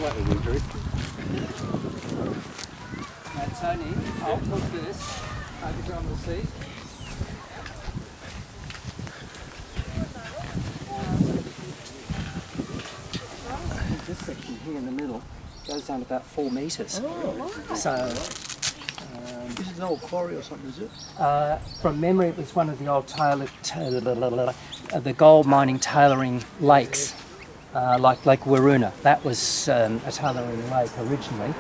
like the wintry. Now, Tony, I'll put this over on the seat. This section here in the middle goes down about 4 metres. Oh. So, this is an old quarry or something, is it? from memory, it was one of the old the gold mining tailoring lakes, like Lake Waroona. That was a tailoring lake originally.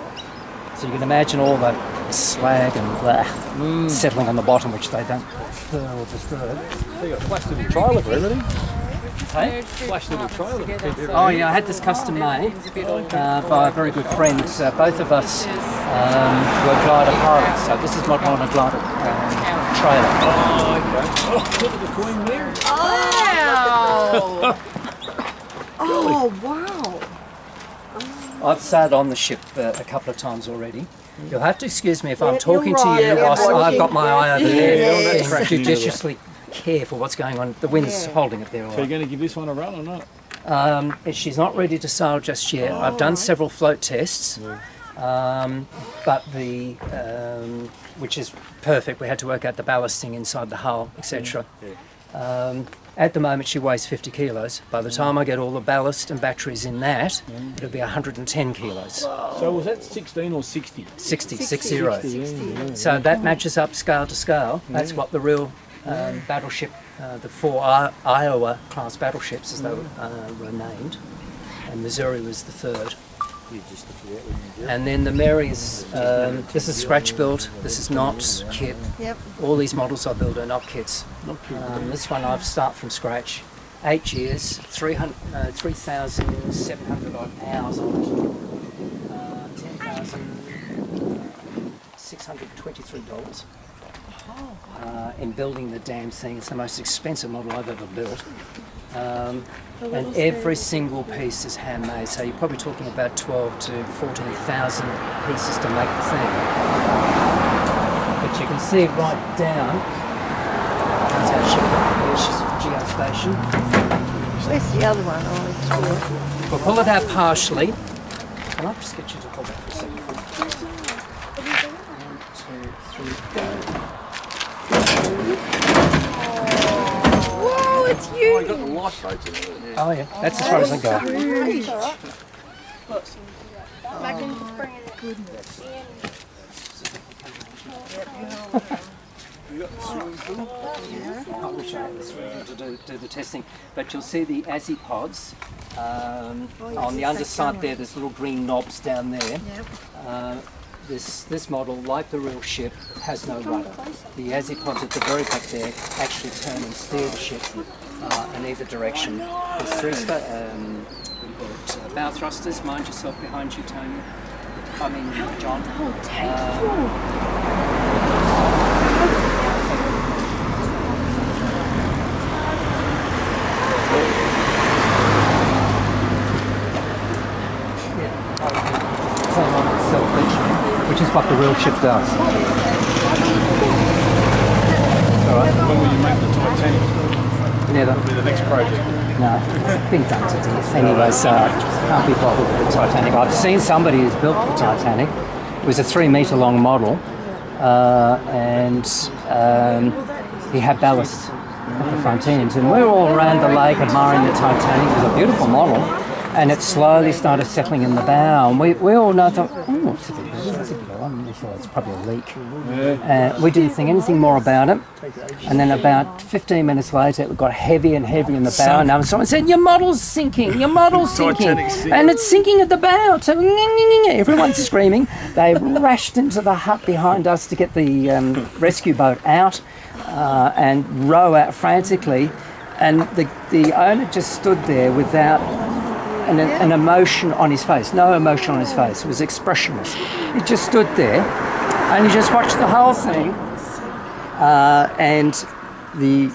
So you can imagine all the slag and settling on the bottom, which they don't stir or disturb. They got a flash little trailer for everything. Hey? Flash little trailer. Oh yeah, I had this custom made by a very good friend. Both of us were glider pilots, so this is not on a glider trailer. Oh, okay. Oh, look at the Queen there. Wow! Oh, wow. I've sat on the ship a couple of times already. You'll have to excuse me if I'm talking to you whilst I've got my eye over there, being judiciously careful what's going on. The wind's holding it there. So you're going to give this one a run or not? She's not ready to sail just yet. I've done several float tests, but the which is perfect. We had to work out the ballasting inside the hull, etc. At the moment, she weighs 50 kilos. By the time I get all the ballast and batteries in that, it'll be 110 kilos. So was that 16 or 60? 60. 60. So that matches up scale to scale. That's what the real battleship, the 4 Iowa class battleships, as they were named, and Missouri was the 3rd. And then the Mary's, this is scratch built, this is not kit. Yep. All these models I build are not kits. This one I've start from scratch. 8 years, 3,700 odd hours on it. $10,623 in building the damn thing. It's the most expensive model I've ever built. And every single piece is handmade, so you're probably talking about 12 to 14,000 pieces to make the thing. But you can see right down, there's our ship, there's geostation. Where's the other one? Oh, it's here. We'll pull it out partially. Can I just get you to hold that for a second? 1, 2, 3, go. Whoa, it's Oh, huge. you got the lifeboats in there. Oh yeah, that's as far as I go. Huge. You got the swimming pool. I wish I had the swimming to do the testing, but you'll see the Azzy pods on the underside there. There's little green knobs down there. Yep. This model, like the real ship, has no rudder. The Azzy pods at the very back there actually turn and steer the ship in either direction. There's 3 bow thrusters. Mind yourself behind you, Tony. I mean, John. Oh, tank full. Which is what the real ship does. Alright. When will you make the Titanic? Never. Be the next project. No, it's been done to death anyway, so can't be bothered with the Titanic. I've seen somebody who's built the Titanic. It was a 3-metre long model, and he had ballast at the front end. And we were all around the lake admiring the Titanic. It was a beautiful model. And it slowly started settling in the bow, and we all know, thought, oh, it's a bit on. We thought it's probably a leak. We didn't think anything more about it. And then about 15 minutes later, it got heavier and heavier in the bow, and someone said, "Your model's sinking, your model's sinking." And it's sinking at the bow. So everyone's screaming. They rushed into the hut behind us to get the rescue boat out and row out frantically. And the owner just stood there without an emotion on his face, no emotion on his face. It was expressionless. He just stood there and he just watched the whole thing. And the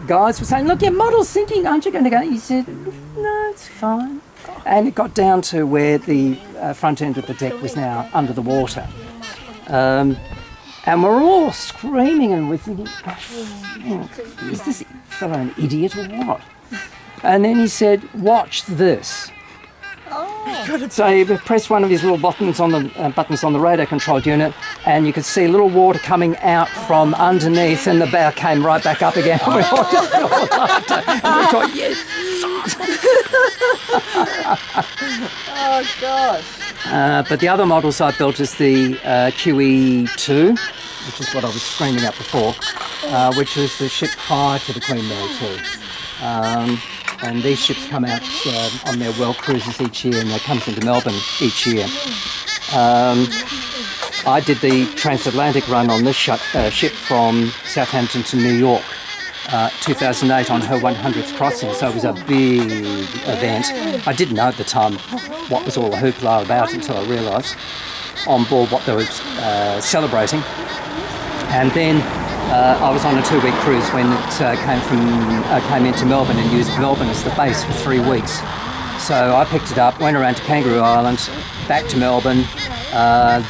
guys were saying, "Look, your model's sinking, aren't you going to go?" He said, "No, it's fine." And it got down to where the front end of the deck was now under the water. And we're all screaming and we're thinking, is this fellow an idiot or what? And then he said, "Watch this." So he pressed one of his little buttons on the radar controlled unit, and you could see a little water coming out from underneath, and the bow came right back up again. We all just laughed, and we thought, yes. Oh gosh. But the other models I built is the QE2, which is what I was screaming at before, which was the ship prior to the Queen Mary 2. And these ships come out on their world cruises each year, and they come into Melbourne each year. I did the transatlantic run on this ship from Southampton to New York, 2008 on her 100th crossing, so it was a big event. I didn't know at the time what was all the hoopla about until I realised on board what they were celebrating. And then I was on a 2-week cruise when it came into Melbourne, and used Melbourne as the base for 3 weeks. So I picked it up, went around to Kangaroo Island, back to Melbourne,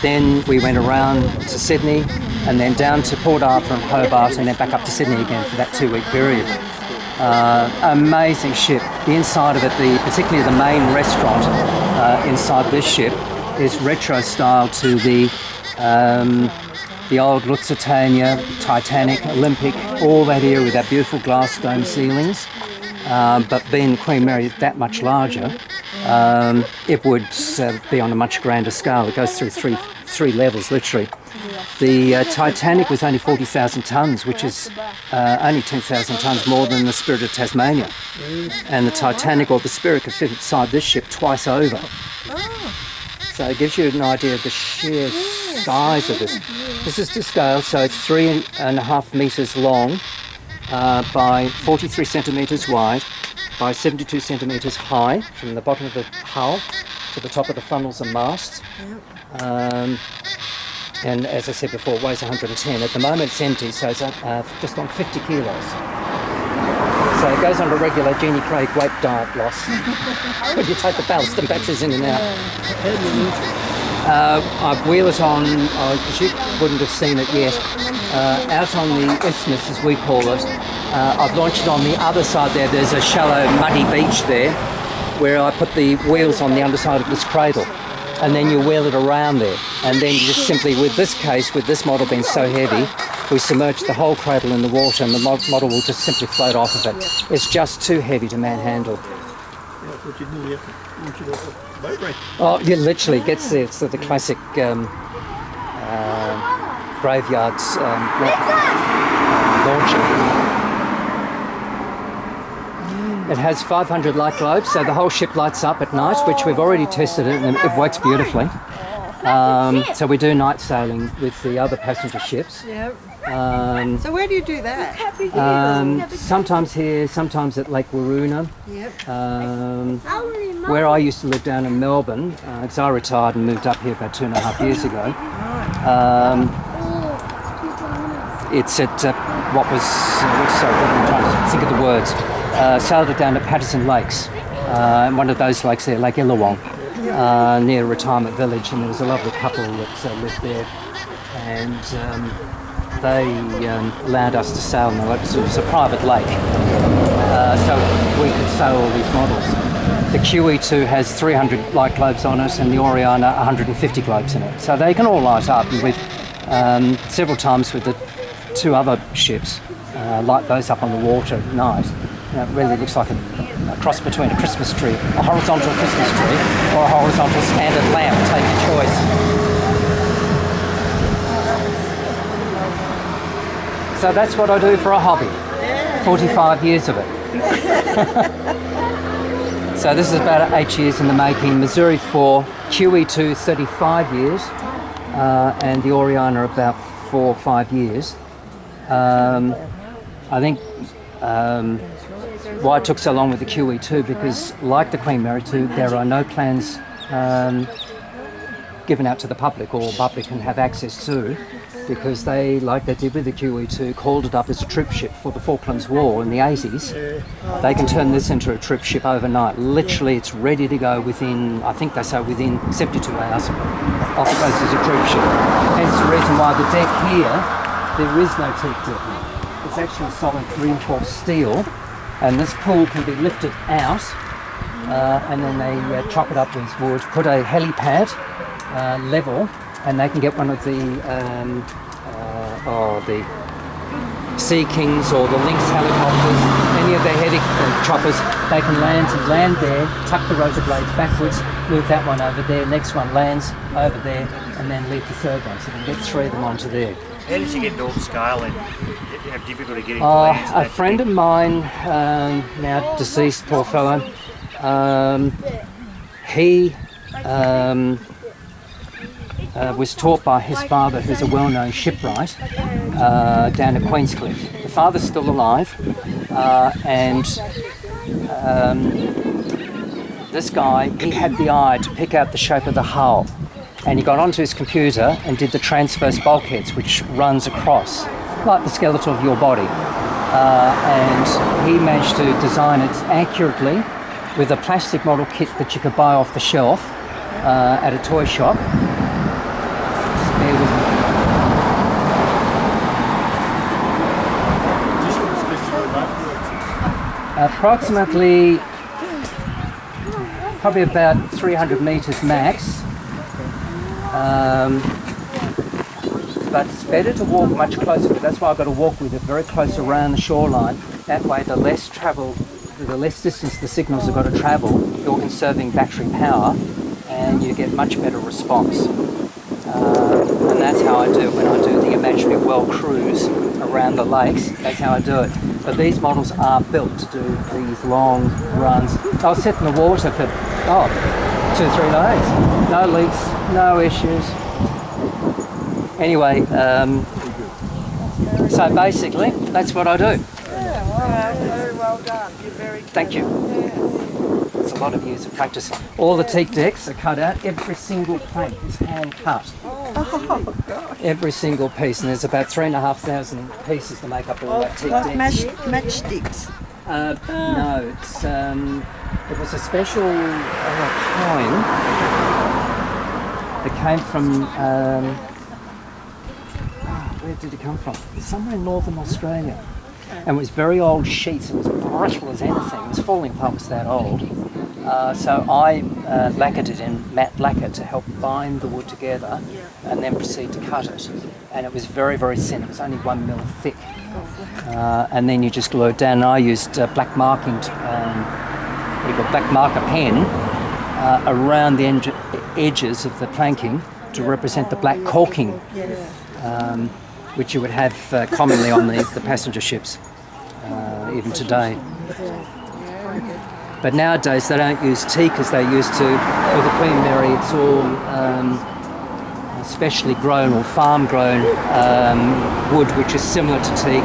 then we went around to Sydney, and then down to Port Arthur and Hobart, and then back up to Sydney again for that 2-week period. Amazing ship. The inside of it, particularly the main restaurant inside this ship, is retro style to the old Lusitania, Titanic, Olympic, all that era with that beautiful glass dome ceilings. But being Queen Mary that much larger, it would be on a much grander scale. It goes through three levels, literally. The Titanic was only 40,000 tonnes, which is only 10,000 tonnes more than the Spirit of Tasmania. And the Titanic, or the Spirit, could fit inside this ship twice over. So it gives you an idea of the sheer size of this. This is to scale, so it's 3.5 metres long by 43 centimetres wide by 72 centimetres high from the bottom of the hull to the top of the funnels and masts. And as I said before, it weighs 110. At the moment it's empty, so it's just on 50 kilos. So it goes on a regular Jeannie Craig weight diet loss when you take the ballast and batteries in and out. I wheel it on, because you wouldn't have seen it yet, out on the isthmus, as we call it. I've launched it on the other side there. There's a shallow muddy beach there where I put the wheels on the underside of this cradle, and then you wheel it around there, and then you just simply, with this model being so heavy, we submerge the whole cradle in the water, and the model will just simply float off of it. It's just too heavy to manhandle. Oh, yeah, literally gets there. It's the classic graveyards launching. It has 500 light globes, so the whole ship lights up at night, which we've already tested it, and it works beautifully. So we do night sailing with the other passenger ships. Yep. So where do you do that? Sometimes here, sometimes at Lake Waroona. Yep. Where I used to live down in Melbourne, because I retired and moved up here about 2.5 years ago. It's at what am I trying to think of the words? Sailed it down to Patterson Lakes, one of those lakes there, Lake Illawong, near a retirement village, and there was a lovely couple that lived there, and they allowed us to sail in the lake. So it was a private lake, so we could sail all these models. The QE2 has 300 light globes on it, and the Oriana 150 globes in it, so they can all light up. And we've several times with the 2 other ships light those up on the water at night. It really looks like a cross between a Christmas tree, a horizontal Christmas tree, or a horizontal standard lamp. Take your choice. So that's what I do for a hobby. 45 years of it. So this is about 8 years in the making. Missouri 4, QE2 35 years, and the Oriana about 4 or 5 years. I think why it took so long with the QE2, because like the Queen Mary 2, there are no plans given out to the public, or public can have access to, because they, like they did with the QE2, called it up as a troop ship for the Falklands War in the 80s. They can turn this into a troop ship overnight. Literally, it's ready to go within, I think they say within 72 hours, off it goes as a troop ship. Hence the reason why the deck here, there is no teak deck. It's actually solid reinforced steel, and this pool can be lifted out and then they chop it up with wood, put a helipad level, and they can get one of the Sea Kings or the Lynx helicopters, any of their heavy choppers. They can land there, tuck the rotor blades backwards, move that one over there, next one lands over there, and then leave the third one. So they can get 3 of them onto there. How did you get to scale and have difficulty getting plans? A friend of mine, now deceased, poor fellow, he was taught by his father, who's a well-known shipwright, down at Queenscliff. The father's still alive, and this guy, he had the eye to pick out the shape of the hull, and he got onto his computer and did the transverse bulkheads, which runs across, like the skeleton of your body. And he managed to design it accurately with a plastic model kit that you could buy off the shelf at a toy shop. Just bear with me. Approximately, probably about 300 metres max. But it's better to walk much closer, but that's why I've got to walk with it very close around the shoreline. That way the less distance the signals have got to travel, you're conserving battery power and you get much better response. And that's how I do it when I do the imaginary well cruise around the lakes. That's how I do it. But these models are built to do these long runs. I'll sit in the water for 2-3 days. No leaks, no issues. Anyway, so basically, that's what I do. Yeah, well, very well done. You're very Thank you. It's a lot of years of practice. All the teak decks are cut out. Every single plank is hand cut. Oh, gosh. Every single piece, and there's about 3,500 pieces to make up all that teak Like deck. matchsticks. No, it's it was a special coin that came from. Where did it come from? Somewhere in northern Australia. And it was very old sheets. It was brittle as anything. It was falling apart. It was that old. So I lacquered it in matte lacquer to help bind the wood together, and then proceed to cut it. And it was very, very thin. It was only 1 mil thick. And then you just glue it down. And I used black marking, black marker pen around the edges of the planking to represent the black caulking. Which you would have commonly on the passenger ships, even today. But nowadays they don't use teak as they used to with the Queen Mary. It's all specially grown or farm-grown wood, which is similar to teak.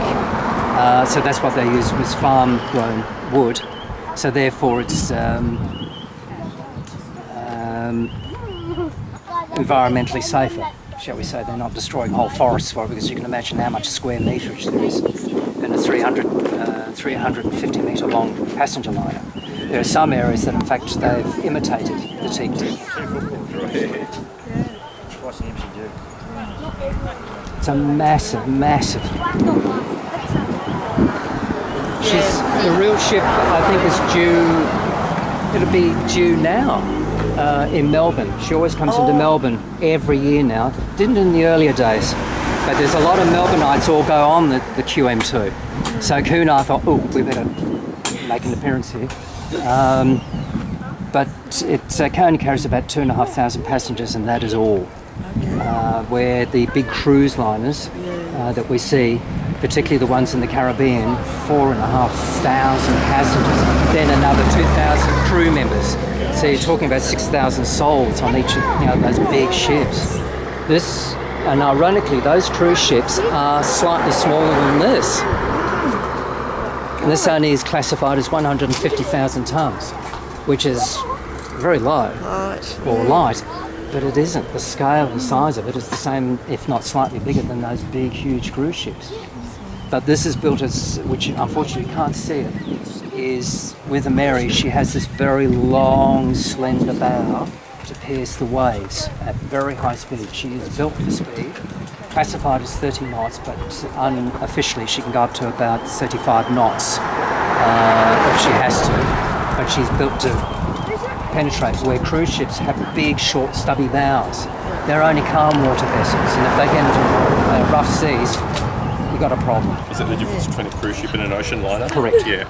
So that's what they used, was farm-grown wood. So therefore it's environmentally safer, shall we say. They're not destroying whole forests for it, because you can imagine how much square meterage there is in a 350 metre long passenger liner. There are some areas that in fact they've imitated the teak deck. What's the MCG? It's a massive, massive. The real ship I think is due, it'll be due now. In Melbourne. She always comes into Melbourne every year now. Didn't in the earlier days, but there's a lot of Melbourneites all go on the QM2. So Cunard thought, we better make an appearance here. But it only carries about 2,500 passengers, and that is all. Where the big cruise liners that we see, particularly the ones in the Caribbean, 4,500 passengers, then another 2,000 crew members. So you're talking about 6,000 souls on each of those big ships. And ironically, those cruise ships are slightly smaller than this. And this only is classified as 150,000 tonnes, which is very low or light, but it isn't. The scale and size of it is the same, if not slightly bigger than those big, huge cruise ships. But this is built as, which unfortunately you can't see it, is with the Mary, she has this very long, slender bow to pierce the waves at very high speed. She is built for speed, classified as 30 knots, but unofficially she can go up to about 35 knots if she has to. but she's built to penetrate, where cruise ships have big, short, stubby bows. They're only calm water vessels, and if they get into rough seas, you've got a problem. Is it the difference between a cruise ship and an ocean liner? Correct. Yeah.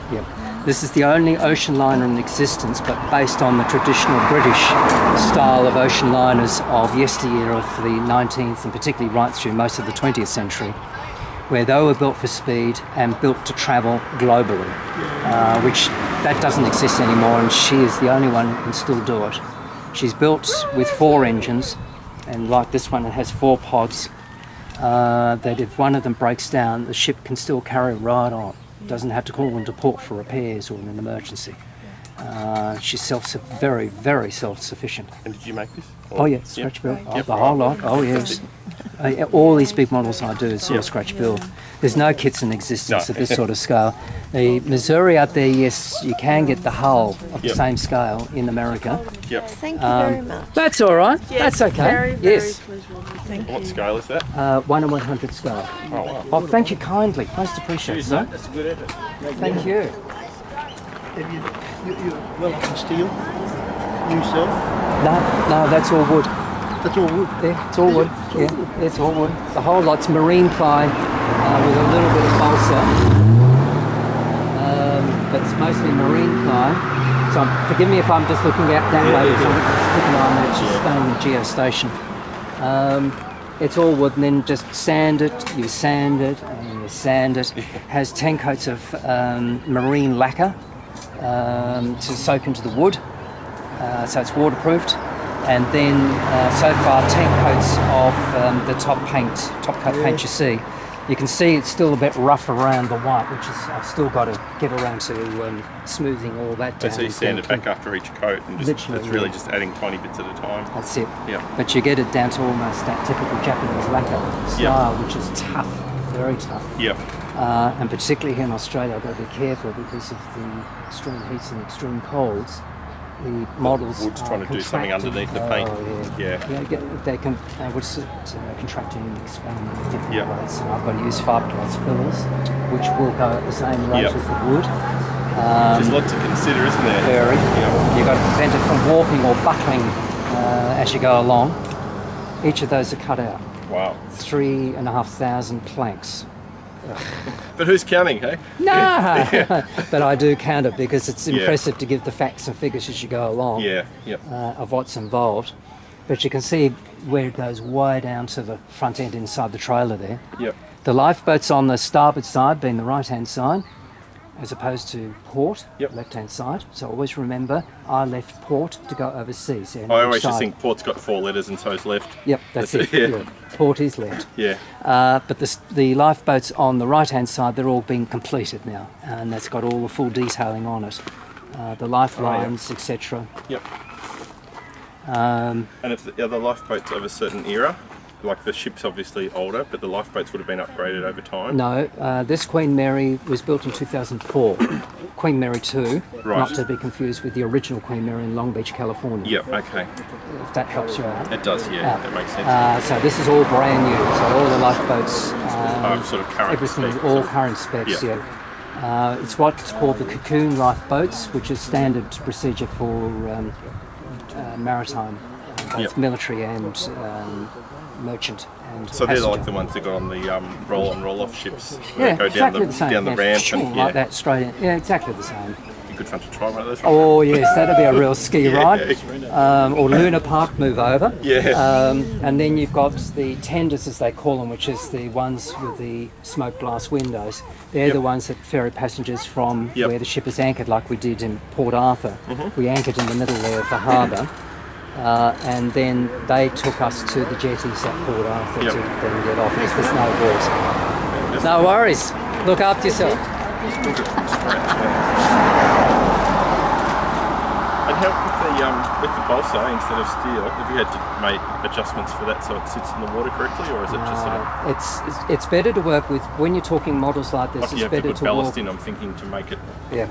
This is the only ocean liner in existence, but based on the traditional British style of ocean liners of yesteryear, of the 19th and particularly right through most of the 20th century, where they were built for speed and built to travel globally, which that doesn't exist anymore, and she is the only one who can still do it. She's built with 4 engines, and like this one, it has 4 pods, that if one of them breaks down, the ship can still carry right on. Doesn't have to call into port for repairs or in an emergency. She's very, very self-sufficient. And did you make this? Oh yeah, scratch build. Oh, the whole lot. Oh yes. All these big models I do is all scratch build. There's no kits in existence at this sort of scale. The Missouri out there, yes, you can get the hull of the same scale in America. Yep. Thank you very much. That's all right. That's okay. Very, very yes. pleasurable. Thank What you. scale is that? 1 in 100 scale. Oh, wow. Oh, thank you kindly. Most appreciated, sir. That's a good effort. Thank you. Have you're well up in steel yourself? No, that's all wood. That's all wood. Yeah, it's all wood. Yeah, it's all wood. The whole lot's marine ply with a little bit of balsa, but it's mostly marine ply. So forgive me if I'm just looking out that way because I'm just looking on that. She's staying in geostation. It's all wood, and then just sand it. You sand it and you sand it. Has 10 coats of marine lacquer to soak into the wood, so it's waterproofed. And then so far 10 coats of the top coat paint you see. You can see it's still a bit rough around the white, which is I've still got to get around to smoothing all that down. So you sand it back after each coat and just, Literally, it's really just adding tiny bits at a time. That's it. Yeah. But you get it down to almost that typical Japanese lacquer style, which is tough, very tough. Yep. And particularly here in Australia, I've got to be careful because of the extreme heats and extreme colds. The models Wood's trying to do something contracting. underneath the paint. Oh, yeah. They can contracting and expanding at different rates. And I've got to use fiberglass fillers, which will go at the same rate as the wood. There's a lot to consider, isn't there? Very. Yeah. You've got to prevent it from warping or buckling as you go along. Each of those are cut out. Wow. 3,500 planks. But who's counting, hey? No, but I do count it because it's impressive to give the facts and figures as you go along of what's involved. But you can see where it goes way down to the front end inside the trailer there. Yep. The lifeboat's on the starboard side, being the right-hand side, as opposed to port, left-hand side. So always remember, I left port to go overseas. I always just think port's got 4 letters and so's left. Yep, that's it. Yeah. Port is left. Yeah. But the lifeboats on the right-hand side, they're all being completed now, and that's got all the full detailing on it. The lifelines, etc. Yep. And if the other lifeboats of a certain era, like the ship's obviously older, but the lifeboats would have been upgraded over time? No, this Queen Mary was built in 2004. Queen Mary 2, not to be confused with the original Queen Mary in Long Beach, California. Yep, okay. If that helps you out. It does, yeah, that makes sense. So this is all brand new, so all the lifeboats, Sort of current everything, specs. all current specs, it's what's called the cocoon lifeboats, which is standard procedure for maritime, both military and merchant. And So they're passenger. like the ones that got on the roll-on, roll-off ships. Yeah, that go exactly the same. down the ramp. And, like that straight in. Yeah, exactly the same. Be good fun to try one of those. Oh yes, that'd be a real ski ride. Or Luna Park move over. Yeah. And then you've got the tenders, as they call them, which is the ones with the smoked glass windows. They're the ones that ferry passengers from where the ship is anchored, like we did in Port Arthur. We anchored in the middle there of the harbour. And then they took us to the jetties at Port Arthur to then get off because there's no walls. No worries. Look after yourself. And how with the balsa instead of steel, have you had to make adjustments for that so it sits in the water correctly, or is it just sort of... It's better to work with, when you're talking models like this, Like you it's have to better put to ballast work... in, I'm thinking, to make it... Yeah.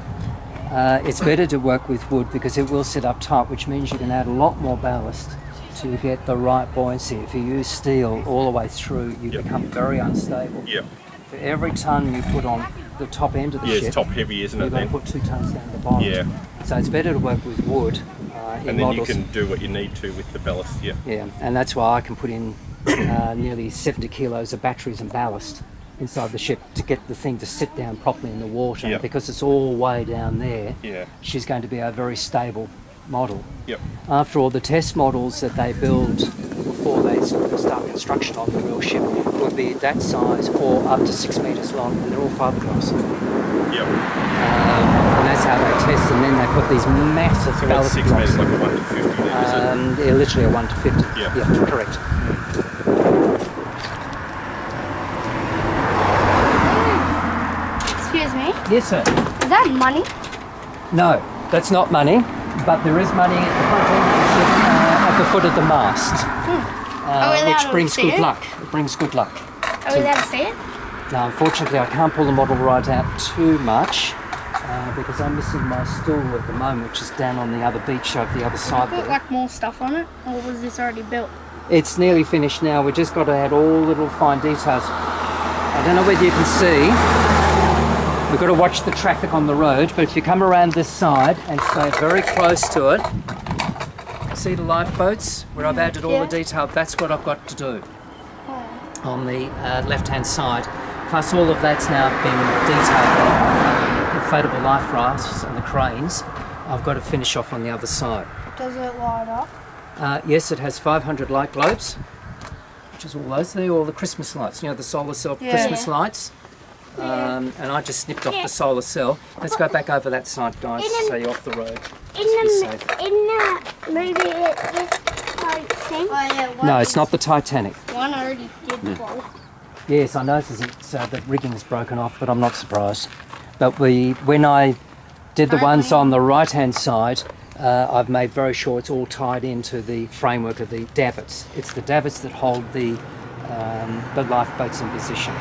It's better to work with wood because it will sit up tight, which means you can add a lot more ballast to get the right buoyancy. If you use steel all the way through, you become very unstable. Yeah. For every ton you put on the top end of the Yeah, ship, it's top heavy, isn't it you've got to then? put 2 tons down the bottom. Yeah. So it's better to work with wood in And then models. you can do what you need to with the ballast, yeah. Yeah, and that's why I can put in nearly 70 kilos of batteries and ballast inside the ship to get the thing to sit down properly in the water. Yep. Because it's all way down there, Yeah. she's going to be a very stable model. Yep. After all, the test models that they build before they sort of start construction on the real ship would be that size or up to 6 metres long, and they're all fiberglass. Yep. And that's how they test, and then they put these massive So ballast what's 6 blocks. metres, like a 1 to 50 then, is it? Yeah, literally a 1 to 50. Yeah. Yeah, correct. Excuse me. Yes, sir. Is that money? No, that's not money, but there is money at the front end of the ship, at the foot of the mast, Are we allowed which to brings see good it? luck. It brings good luck. Are we allowed to see it? Now, unfortunately, I can't pull the model right out too much because I'm missing my stool at the moment, which is down on the other beach over the other side Put there. like more stuff on it, or was this already built? It's nearly finished now. We've just got to add all little fine details. I don't know whether you can see. We've got to watch the traffic on the road, but if you come around this side and stay very close to it, see the lifeboats where I've added all the detail? That's what I've got to do on the left-hand side. Plus all of that's now been detailed, the inflatable life rafts and the cranes. I've got to finish off on the other side. Does it light up? Yes, it has 500 light globes, which is all those. They're all the Christmas lights, you know, the solar cell Christmas lights. And I just snipped off the solar cell. Let's go back over that side, guys, so you're off the road. In Just be safe. the movie, it's like thing. No, it's not the Titanic. One already did blow. Yes, I noticed the rigging's broken off, but I'm not surprised. But when I did the ones on the right-hand side, I've made very sure it's all tied into the framework of the davits. It's the davits that hold the lifeboats in position.